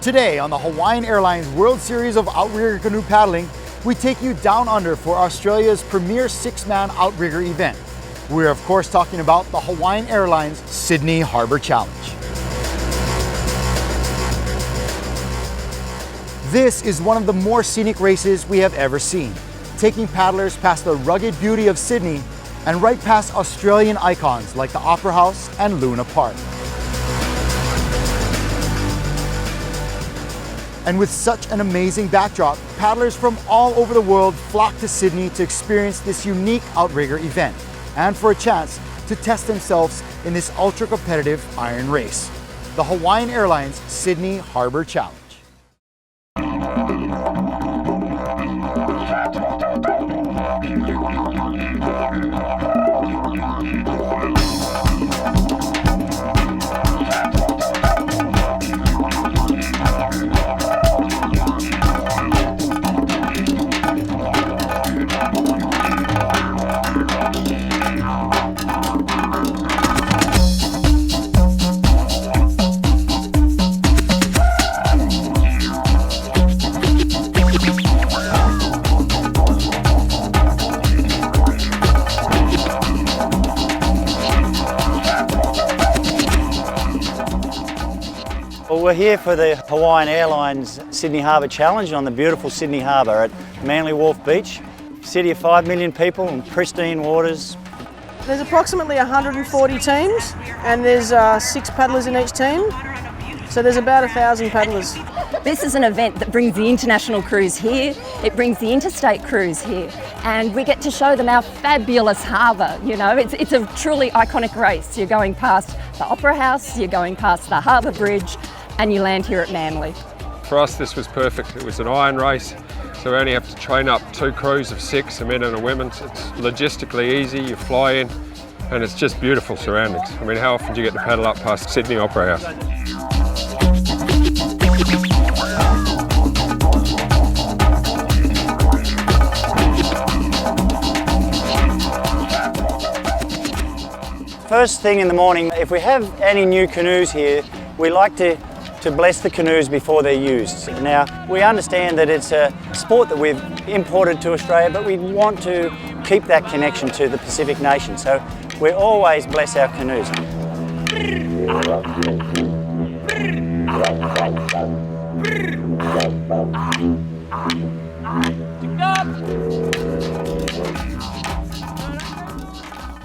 Today on the Hawaiian Airlines World Series of Outrigger Canoe Paddling, we take you down under for Australia's premier six-man outrigger event. We're of course talking about the Hawaiian Airlines Sydney Harbour Challenge. This is one of the more scenic races we have ever seen, taking paddlers past the rugged beauty of Sydney and right past Australian icons like the Opera House and Luna Park. And with such an amazing backdrop, paddlers from all over the world flock to Sydney to experience this unique outrigger event and for a chance to test themselves in this ultra-competitive iron race, the Hawaiian Airlines Sydney Harbour Challenge. Well, we're here for the Hawaiian Airlines Sydney Harbour Challenge on the beautiful Sydney Harbour at Manly Wharf Beach. City of 5 million people and pristine waters. There's approximately 140 teams and there's 6 paddlers in each team. So there's about 1,000 paddlers. This is an event that brings the international crews here, it brings the interstate crews here, and we get to show them our fabulous harbour. You know, it's a truly iconic race. You're going past the Opera House, you're going past the Harbour Bridge, and you land here at Manly. For us this was perfect. It was an iron race, so we only have to train up 2 crews of 6, a men and a women. It's logistically easy, you fly in, and it's just beautiful surroundings. I mean, how often do you get to paddle up past Sydney Opera House? First thing in the morning, if we have any new canoes here, we like to bless the canoes before they're used. Now, we understand that it's a sport that we've imported to Australia, but we want to keep that connection to the Pacific nation, so we always bless our canoes.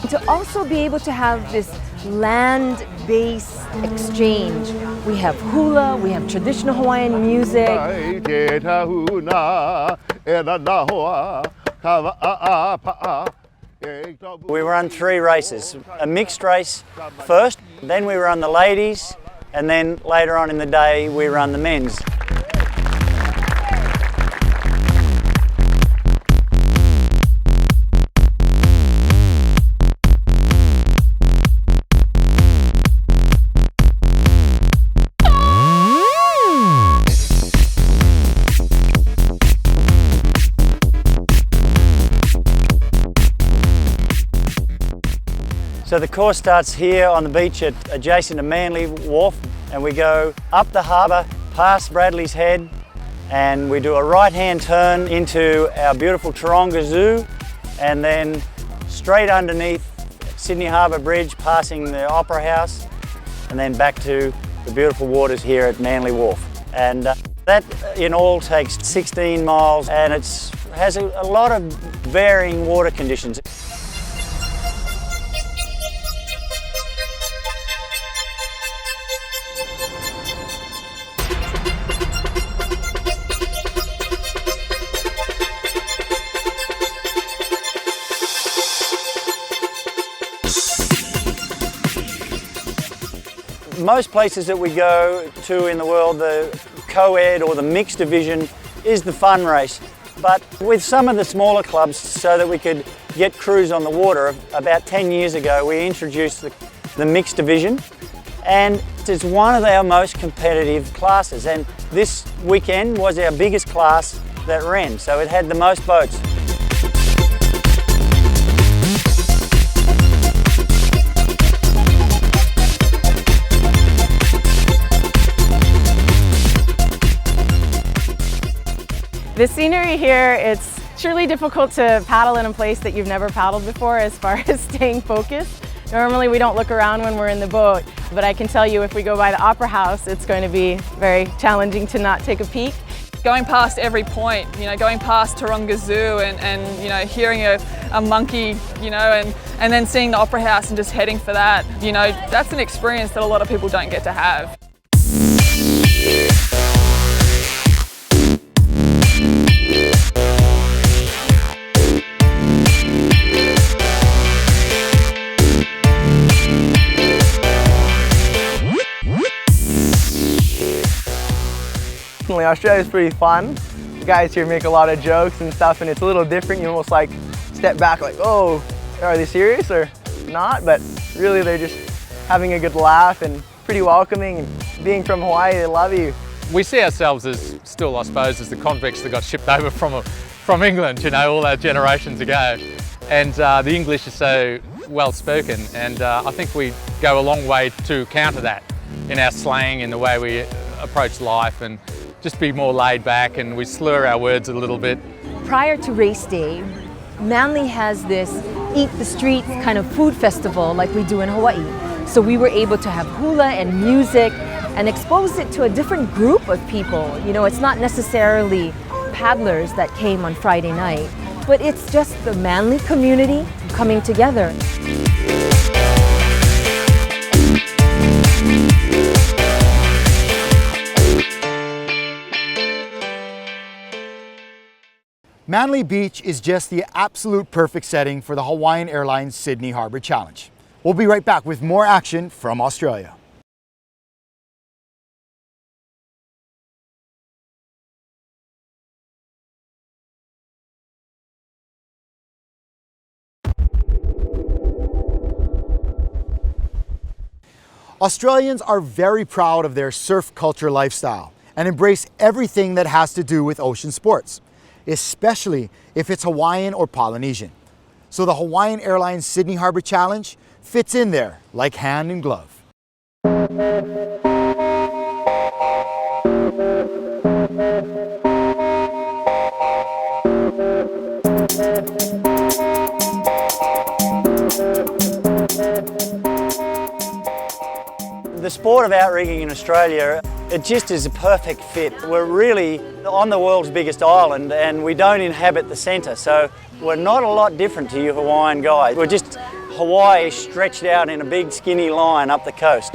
To also be able to have this land-based exchange. We have hula, we have traditional Hawaiian music. We run 3 races, a mixed race first, then we run the ladies, and then later on in the day we run the men's. So the course starts here on the beach adjacent to Manly Wharf, and we go up the harbour, past Bradley's Head, and we do a right-hand turn into our beautiful Taronga Zoo, and then straight underneath Sydney Harbour Bridge, passing the Opera House, and then back to the beautiful waters here at Manly Wharf. And that in all takes 16 miles, and it has a lot of varying water conditions. Most places that we go to in the world, the co-ed or the mixed division is the fun race. But with some of the smaller clubs, so that we could get crews on the water, about 10 years ago we introduced the mixed division, and it's one of our most competitive classes, and this weekend was our biggest class that ran, so it had the most boats. The scenery here, it's truly difficult to paddle in a place that you've never paddled before as far as staying focused. Normally we don't look around when we're in the boat, but I can tell you if we go by the Opera House, it's going to be very challenging to not take a peek. Going past every point, you know, going past Taronga Zoo and you know, hearing a monkey, you know, and then seeing the Opera House and just heading for that, you know, that's an experience that a lot of people don't get to have. Australia's pretty fun. The guys here make a lot of jokes and stuff, and it's a little different. You almost like step back like, oh, are they serious or not? But really they're just having a good laugh and pretty welcoming, and being from Hawaii, they love you. We see ourselves as still, I suppose, as the convicts that got shipped over from England, you know, all those generations ago. And the English is so well spoken, and I think we go a long way to counter that in our slang, in the way we approach life, and just be more laid back, and we slur our words a little bit. Prior to race day, Manly has this eat the streets kind of food festival like we do in Hawaii. So we were able to have hula and music and expose it to a different group of people. You know, it's not necessarily paddlers that came on Friday night, but it's just the Manly community coming together. Manly Beach is just the absolute perfect setting for the Hawaiian Airlines Sydney Harbour Challenge. We'll be right back with more action from Australia. Australians are very proud of their surf culture lifestyle and embrace everything that has to do with ocean sports, especially if it's Hawaiian or Polynesian. So the Hawaiian Airlines Sydney Harbour Challenge fits in there like hand in glove. The sport of outrigging in Australia, it just is a perfect fit. We're really on the world's biggest island and we don't inhabit the centre, so we're not a lot different to you Hawaiian guys. We're just Hawaii stretched out in a big skinny line up the coast.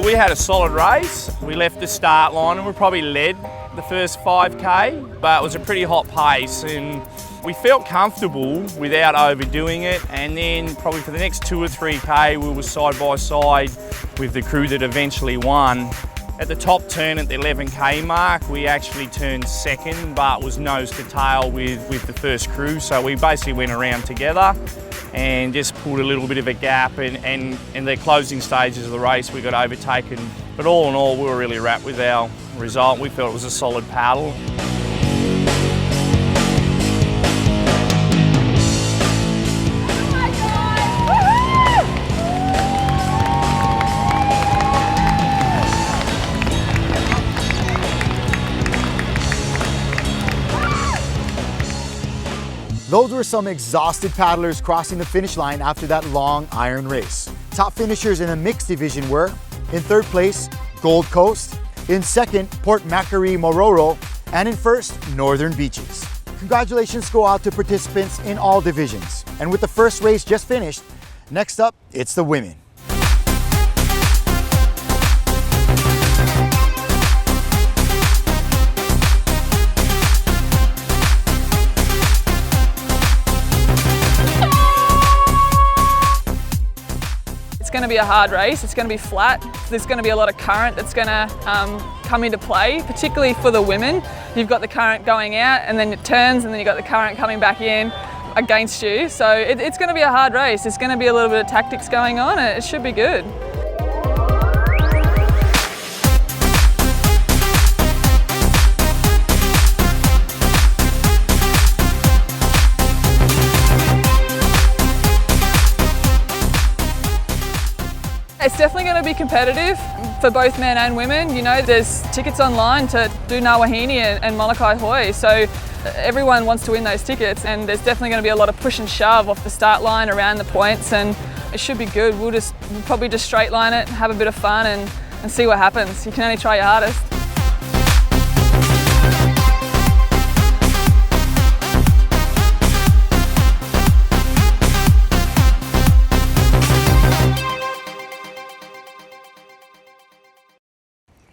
We had a solid race. We left the start line and we probably led the first 5K, but it was a pretty hot pace and we felt comfortable without overdoing it. And then probably for the next 2 or 3K, we were side by side with the crew that eventually won. At the top turn at the 11K mark, we actually turned second, but was nose to tail with the first crew. So we basically went around together and just pulled a little bit of a gap, and in the closing stages of the race we got overtaken. But all in all, we were really wrapped with our result. We felt it was a solid paddle. Those were some exhausted paddlers crossing the finish line after that long iron race. Top finishers in the mixed division were, in third place, Gold Coast, in second, Port Macquarie Mororo, and in first, Northern Beaches. Congratulations go out to participants in all divisions. And with the first race just finished, next up, it's the women. It's going to be a hard race, it's going to be flat, there's going to be a lot of current that's going to come into play, particularly for the women. You've got the current going out and then it turns and then you've got the current coming back in against you. So it's going to be a hard race, there's going to be a little bit of tactics going on and it should be good. It's definitely going to be competitive for both men and women. You know, there's tickets online to do Nawahini and Molokai Hoi, so everyone wants to win those tickets, and there's definitely going to be a lot of push and shove off the start line around the points, and it should be good. We'll probably just straight line it, have a bit of fun and see what happens. You can only try your hardest.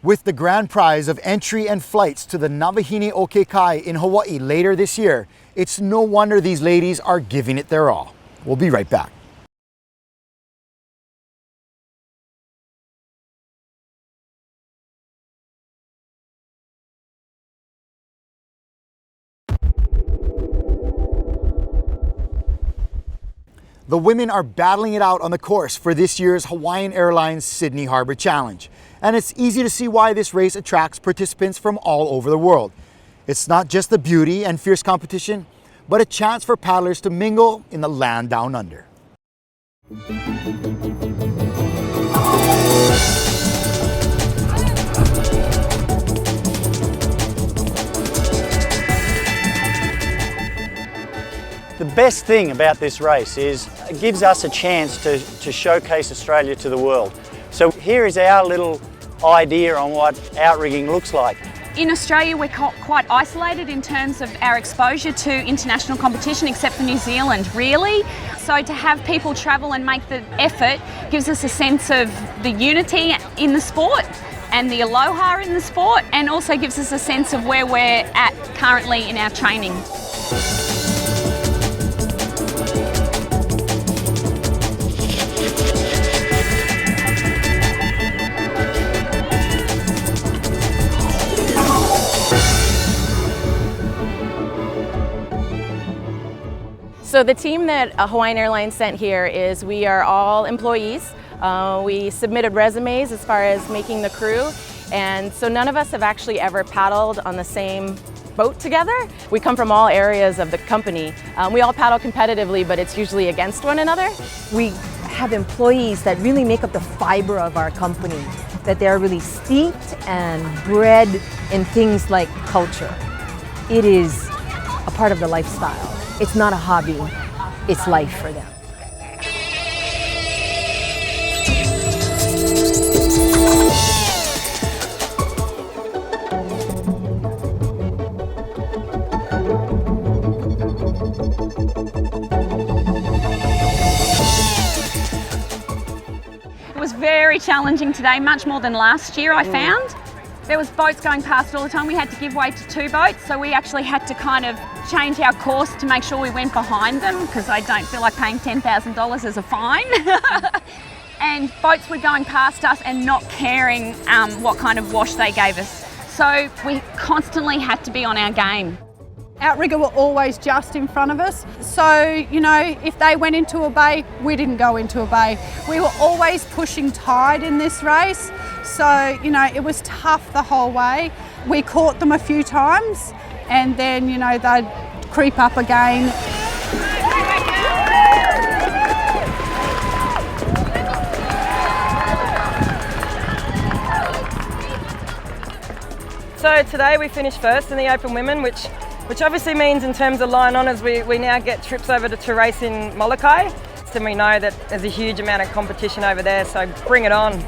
With the grand prize of entry and flights to the Nawahini o Kekai in Hawaii later this year, it's no wonder these ladies are giving it their all. We'll be right back. The women are battling it out on the course for this year's Hawaiian Airlines Sydney Harbour Challenge. And it's easy to see why this race attracts participants from all over the world. It's not just the beauty and fierce competition, but a chance for paddlers to mingle in the land down under. The best thing about this race is it gives us a chance to showcase Australia to the world. So here is our little idea on what outrigging looks like. In Australia, we're quite isolated in terms of our exposure to international competition, except for New Zealand, really. So to have people travel and make the effort gives us a sense of the unity in the sport and the aloha in the sport, and also gives us a sense of where we're at currently in our training. So the team that Hawaiian Airlines sent here is we are all employees. We submitted resumes as far as making the crew, and so none of us have actually ever paddled on the same boat together. We come from all areas of the company. We all paddle competitively, but it's usually against one another. We have employees that really make up the fiber of our company, that they're really steeped and bred in things like culture. It is a part of the lifestyle. It's not a hobby, it's life for them. It was very challenging today, much more than last year, I found. There was boats going past all the time. We had to give way to two boats, so we actually had to kind of change our course to make sure we went behind them, because I don't feel like paying $10,000 as a fine. And boats were going past us and not caring what kind of wash they gave us. So we constantly had to be on our game. Outrigger were always just in front of us. So, you know, if they went into a bay, we didn't go into a bay. We were always pushing tide in this race. So, you know, it was tough the whole way. We caught them a few times and then, you know, they'd creep up again. So today we finished first in the Open Women, which obviously means in terms of line honours we now get trips over to race in Molokai. And we know that there's a huge amount of competition over there, so bring it on.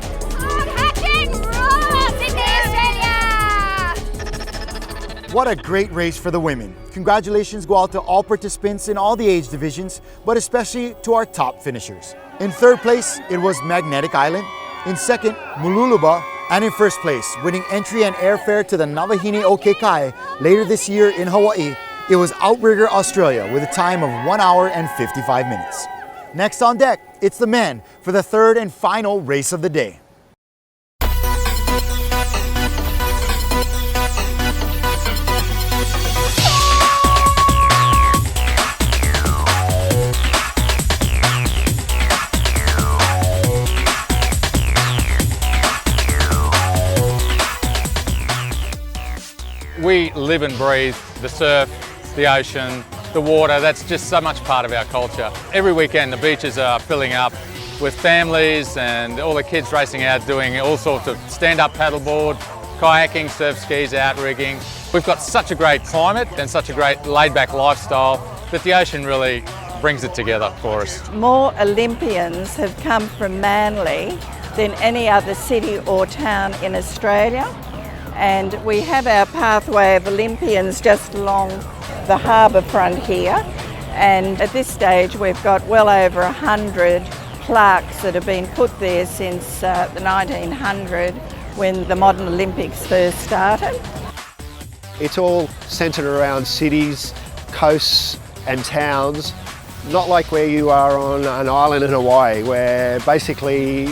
What a great race for the women. Congratulations go out to all participants in all the age divisions, but especially to our top finishers. In third place, it was Magnetic Island. In second, Mululuba. And in first place, winning entry and airfare to the Nawahini o Kekai later this year in Hawaii, it was Outrigger Australia with a time of 1 hour and 55 minutes. Next on deck, it's the men for the third and final race of the day. We live and breathe the surf, the ocean, the water. That's just so much part of our culture. Every weekend the beaches are filling up with families and all the kids racing out doing all sorts of stand-up paddleboard, kayaking, surf skis, outrigging. We've got such a great climate and such a great laid-back lifestyle that the ocean really brings it together for us. More Olympians have come from Manly than any other city or town in Australia, and we have our pathway of Olympians just along the harbour front here, and at this stage we've got well over 100 plaques that have been put there since the 1900 when the modern Olympics first started. It's all centred around cities, coasts and towns, not like where you are on an island in Hawaii where basically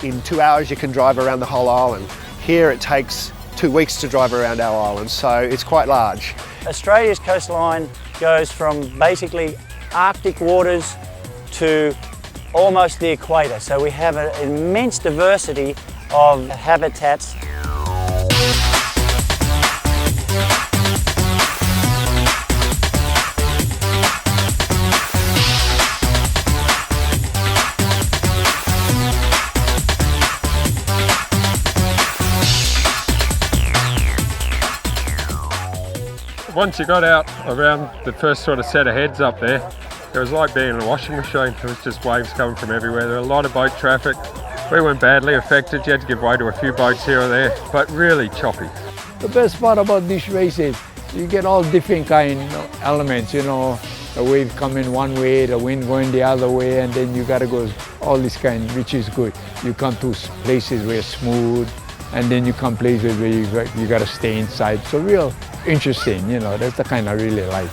in 2 hours you can drive around the whole island. Here it takes 2 weeks to drive around our island, so it's quite large. Australia's coastline goes from basically Arctic waters to almost the equator, so we have an immense diversity of habitats. Once you got out around the first sort of set of heads up there, it was like being in a washing machine. There was just waves coming from everywhere. There were a lot of boat traffic. We weren't badly affected. You had to give way to a few boats here or there, but really choppy. The best part about this race is you get all different kind of elements, you know, the wave coming one way, the wind going the other way, and then you gotta go all this kind, which is good. You come to places where it's smooth, and then you come places where you gotta stay inside. So real interesting, you know, that's the kind I really like.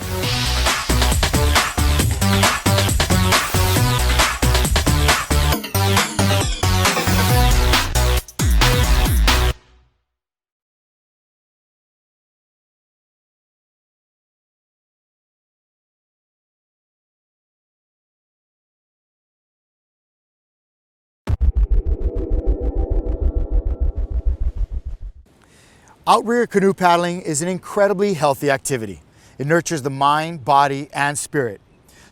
Outrigger canoe paddling is an incredibly healthy activity. It nurtures the mind, body, and spirit.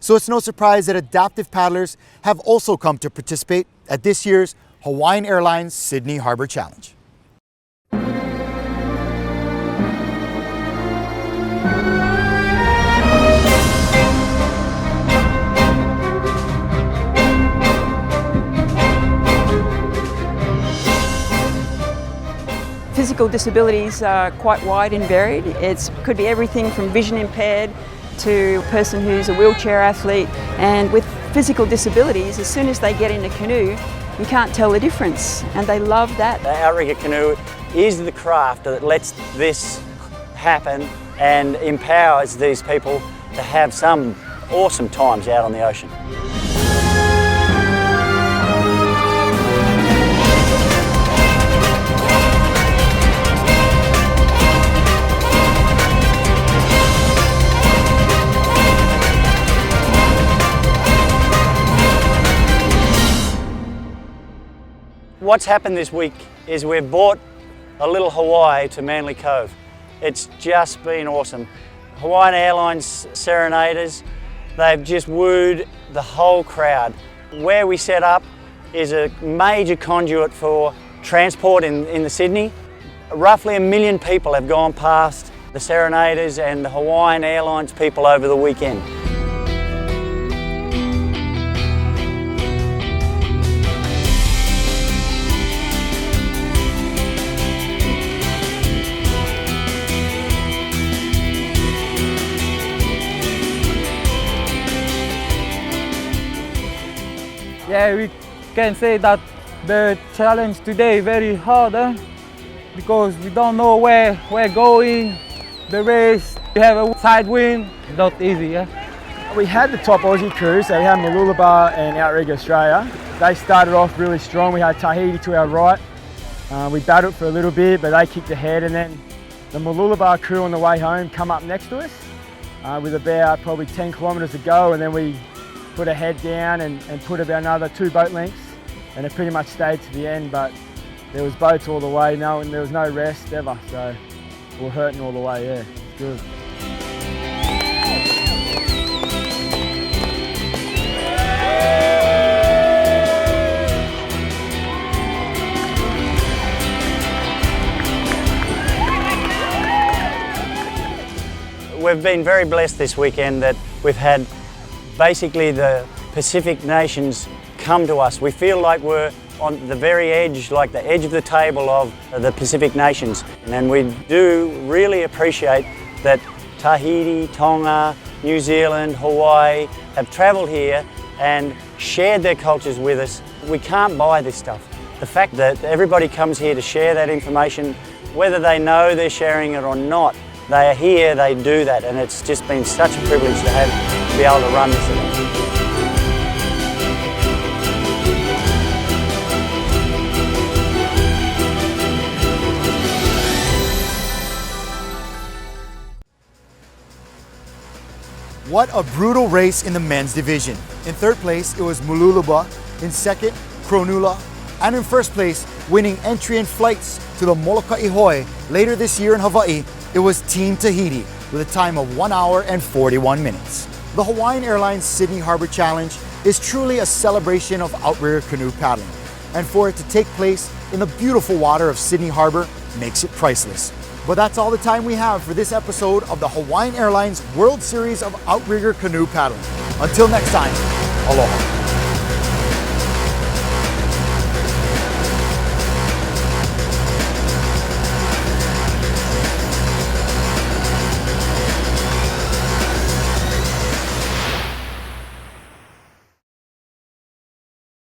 So it's no surprise that adaptive paddlers have also come to participate at this year's Hawaiian Airlines Sydney Harbour Challenge. Physical disabilities are quite wide and varied. It could be everything from vision impaired to a person who's a wheelchair athlete. And with physical disabilities, as soon as they get in a canoe, you can't tell the difference, and they love that. The outrigger canoe is the craft that lets this happen and empowers these people to have some awesome times out on the ocean. What's happened this week is we've brought a little Hawaii to Manly Cove. It's just been awesome. Hawaiian Airlines serenaders, they've just wooed the whole crowd. Where we set up is a major conduit for transport in the Sydney. Roughly 1 million people have gone past the serenaders and the Hawaiian Airlines people over the weekend. Yeah, we can say that the challenge today is very hard because we don't know where we're going. The race, we have a side wind, not easy. We had the top Aussie crews, so we had Mooloolaba and Outrigger Australia. They started off really strong. We had Tahiti to our right. We battled for a little bit, but they kicked ahead, and then the Mooloolaba crew on the way home come up next to us with about probably 10 kilometres to go, and then we put a head down and put about another 2 boat lengths, and it pretty much stayed to the end, but there was boats all the way, and there was no rest ever, so we were hurting all the way, yeah, it's good. We've been very blessed this weekend that we've had basically the Pacific nations come to us. We feel like we're on the very edge, like the edge of the table of the Pacific nations. And we do really appreciate that Tahiti, Tonga, New Zealand, Hawaii have travelled here and shared their cultures with us. We can't buy this stuff. The fact that everybody comes here to share that information, whether they know they're sharing it or not, they are here, they do that, and it's just been such a privilege to be able to run this event. What a brutal race in the men's division. In third place, it was Mululuba. In second, Cronulla. And in first place, winning entry and flights to the Molokai Hoi later this year in Hawaii, it was Team Tahiti with a time of 1 hour and 41 minutes. The Hawaiian Airlines Sydney Harbour Challenge is truly a celebration of outrigger canoe paddling. And for it to take place in the beautiful water of Sydney Harbour makes it priceless. But that's all the time we have for this episode of the Hawaiian Airlines World Series of Outrigger Canoe Paddling. Until next time, aloha.